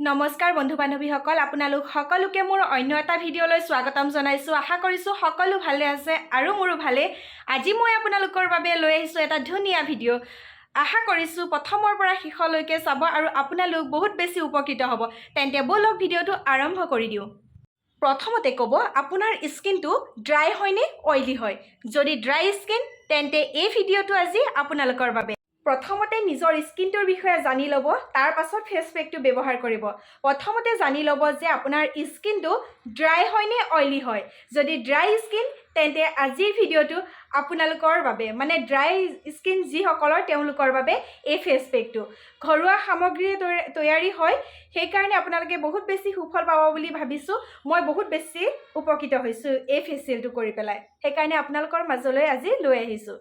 নমস্কাৰ বন্ধু বান্ধৱীসকল আপোনালোক সকলোকে মোৰ অন্য এটা ভিডিঅ'লৈ স্বাগতম জনাইছোঁ। আশা কৰিছোঁ সকলো ভালে আছে আৰু মোৰো ভালে। আজি মই আপোনালোকৰ বাবে লৈ আহিছোঁ এটা ধুনীয়া ভিডিঅ'। আশা কৰিছোঁ প্ৰথমৰ পৰা শেষলৈকে চাব আৰু আপোনালোক বহুত বেছি উপকৃত হ'ব। তেন্তে বলক ভিডিঅ'টো আৰম্ভ কৰি দিওঁ। প্ৰথমতে ক'ব আপোনাৰ স্কিনটো ড্ৰাই হয়নে অইলি হয়। যদি ড্ৰাই স্কিন তেন্তে এই ভিডিঅ'টো আজি আপোনালোকৰ বাবে। প্ৰথমতে নিজৰ স্কিনটোৰ বিষয়ে জানি ল'ব, তাৰ পাছত ফেচ পেকটো ব্যৱহাৰ কৰিব। প্ৰথমতে জানি ল'ব যে আপোনাৰ স্কিনটো ড্ৰাই হয়নে অইলি হয়। যদি ড্ৰাই স্কিন তেন্তে আজিৰ ভিডিঅ'টো আপোনালোকৰ বাবে, মানে ড্ৰাই স্কিন যিসকলৰ তেওঁলোকৰ বাবে এই ফেচ পেকটো ঘৰুৱা সামগ্ৰীৰে তৈয়াৰী হয়। সেইকাৰণে আপোনালোকে বহুত বেছি সুফল পাব বুলি ভাবিছোঁ। মই বহুত বেছি উপকৃত হৈছোঁ এই ফেচিয়েলটো কৰি পেলাই, সেইকাৰণে আপোনালোকৰ মাজলৈ আজি লৈ আহিছোঁ।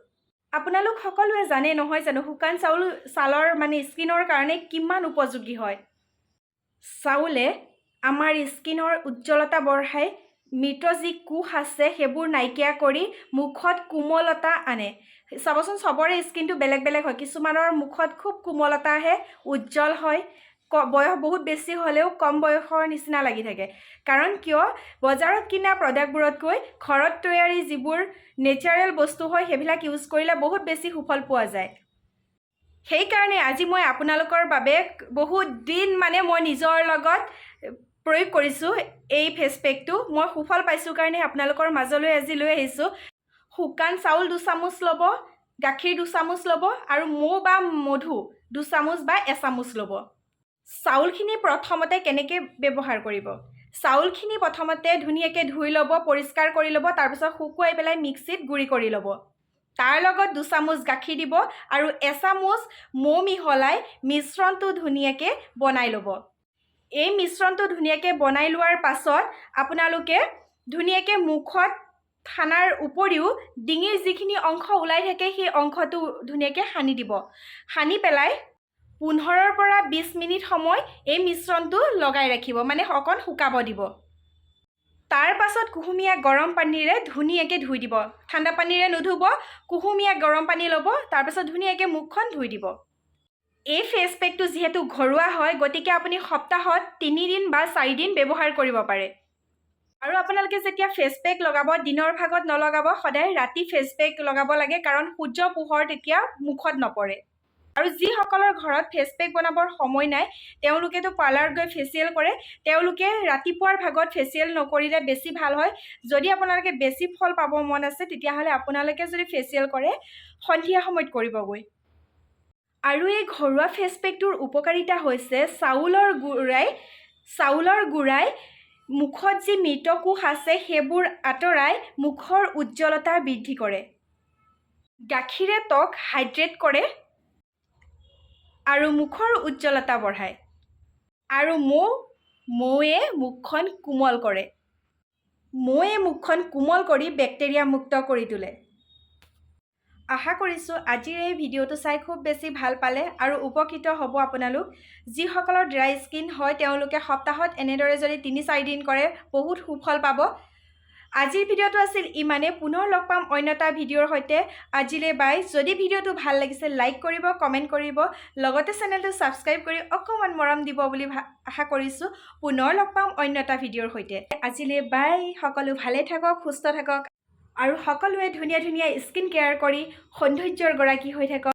আপোনালোক সকলোৱে জানে নহয় জানো শুকান চাউল ছালৰ মানে স্কিনৰ কাৰণে কিমান উপযোগী হয়। চাউলে আমাৰ স্কিনৰ উজ্জ্বলতা বঢ়াই, মৃত যি কোষ আছে সেইবোৰ নাইকিয়া কৰি মুখত কোমলতা আনে। চাবচোন চবৰে স্কিনটো বেলেগ বেলেগ হয়। কিছুমানৰ মুখত খুব কোমলতা আহে, উজ্জ্বল হয়, বয়স বহুত বেছি হ'লেও কম বয়সৰ নিচিনা লাগি থাকে। কাৰণ কিয়, বজাৰত কিনা প্ৰডাক্টবোৰতকৈ ঘৰত তৈয়াৰী যিবোৰ নেচাৰেল বস্তু হয় সেইবিলাক ইউজ কৰিলে বহুত বেছি সুফল পোৱা যায়। সেইকাৰণে আজি মই আপোনালোকৰ বাবে বহুত দিন মই নিজৰ লগত প্ৰয়োগ কৰিছোঁ এই ফেচ পেকটো। মই সুফল পাইছোঁ কাৰণে আপোনালোকৰ মাজলৈ আজি লৈ আহিছোঁ। শুকান চাউল 2 চামুচ ল'ব, গাখীৰ 2 চামুচ ল'ব আৰু মৌ বা মধু 2 চামুচ বা এচামুচ ল'ব। চাউলখিনি প্ৰথমতে কেনেকৈ ব্যৱহাৰ কৰিব, চাউলখিনি প্ৰথমতে ধুনীয়াকৈ ধুই ল'ব, পৰিষ্কাৰ কৰি ল'ব, তাৰপিছত শুকুৱাই পেলাই মিক্সিত গুড়ি কৰি ল'ব। তাৰ লগত 2 চামুচ গাখীৰ দিব আৰু এচামুচ মৌ মিহলাই মিশ্ৰণটো ধুনীয়াকৈ বনাই ল'ব। এই মিশ্ৰণটো ধুনীয়াকৈ বনাই লোৱাৰ পাছত আপোনালোকে ধুনীয়াকৈ মুখত সানাৰ উপৰিও ডিঙিৰ যিখিনি অংশ ওলাই থাকে সেই অংশটো ধুনীয়াকৈ সানি দিব। সানি পেলাই 15 পৰা 20 মিনিট সময় এই মিশ্ৰণটো লগাই ৰাখিব, মানে অকণ শুকাব দিব। তাৰ পাছত কুহুমীয়া গৰম পানীৰে ধুনীয়াকৈ ধুই দিব। ঠাণ্ডা পানীৰে নুধুব, কুহুমীয়া গৰম পানী ল'ব, তাৰপাছত ধুনীয়াকৈ মুখখন ধুই দিব। এই ফেচ পেকটো যিহেতু ঘৰুৱা হয়, গতিকে আপুনি সপ্তাহত 3 দিন বা 4 দিন ব্যৱহাৰ কৰিব পাৰে। আৰু আপোনালোকে যেতিয়া ফেচ পেক লগাব দিনৰ ভাগত নলগাব, সদায় ৰাতি ফেচ পেক লগাব লাগে, কাৰণ সূৰ্য পোহৰ তেতিয়া মুখত নপৰে। আৰু যিসকলৰ ঘৰত ফেচ পেক বনাবৰ সময় নাই তেওঁলোকেতো পাৰ্লাৰত গৈ ফেচিয়েল কৰে, তেওঁলোকে ৰাতিপুৱাৰ ভাগত ফেচিয়েল নকৰিলে বেছি ভাল হয়। যদি আপোনালোকে বেছি ফল পাব মন আছে তেতিয়াহ'লে আপোনালোকে যদি ফেচিয়েল কৰে সন্ধিয়া সময়ত কৰিবগৈ। আৰু এই ঘৰুৱা ফেচ পেকটোৰ উপকাৰিতা হৈছে চাউলৰ গুড়াই মুখত যি মৃত কোষ আছে সেইবোৰ আঁতৰাই মুখৰ উজ্জ্বলতা বৃদ্ধি কৰে। গাখীৰে ত্বক হাইড্ৰেট কৰে আৰু মুখৰ উজ্জ্বলতা বঢ়ায়। আৰু মৌৱে মুখখন কোমল কৰে। মৌৱে মুখখন কোমল কৰি বেক্টেৰিয়া মুক্ত কৰি তোলে। আশা কৰিছোঁ আজিৰ এই ভিডিঅ'টো চাই খুব বেছি ভাল পালে আৰু উপকৃত হ'ব আপোনালোক। যিসকলৰ ড্ৰাই স্কিন হয় তেওঁলোকে সপ্তাহত এনেদৰে যদি 3-4 দিন কৰে বহুত সুফল পাব। আজিৰ ভিডিঅ'টো আছিল ইমানে। পুনৰ লগ পাম অন্য এটা ভিডিঅ'ৰ সৈতে। আজিলৈ বাই। যদি ভিডিঅ'টো ভাল লাগিছে লাইক কৰিব, কমেণ্ট কৰিব, লগতে চেনেলটো ছাবস্ক্ৰাইব কৰি অকণমান মৰম দিব বুলি আশা কৰিছোঁ। পুনৰ লগ পাম অন্য এটা ভিডিঅ'ৰ সৈতে। আজিলৈ বাই। সকলো ভালে থাকক, সুস্থ থাকক আৰু সকলোৱে ধুনীয়া ধুনীয়া স্কিন কেয়াৰ কৰি সৌন্দৰ্যৰ গৰাকী হৈ থাকক।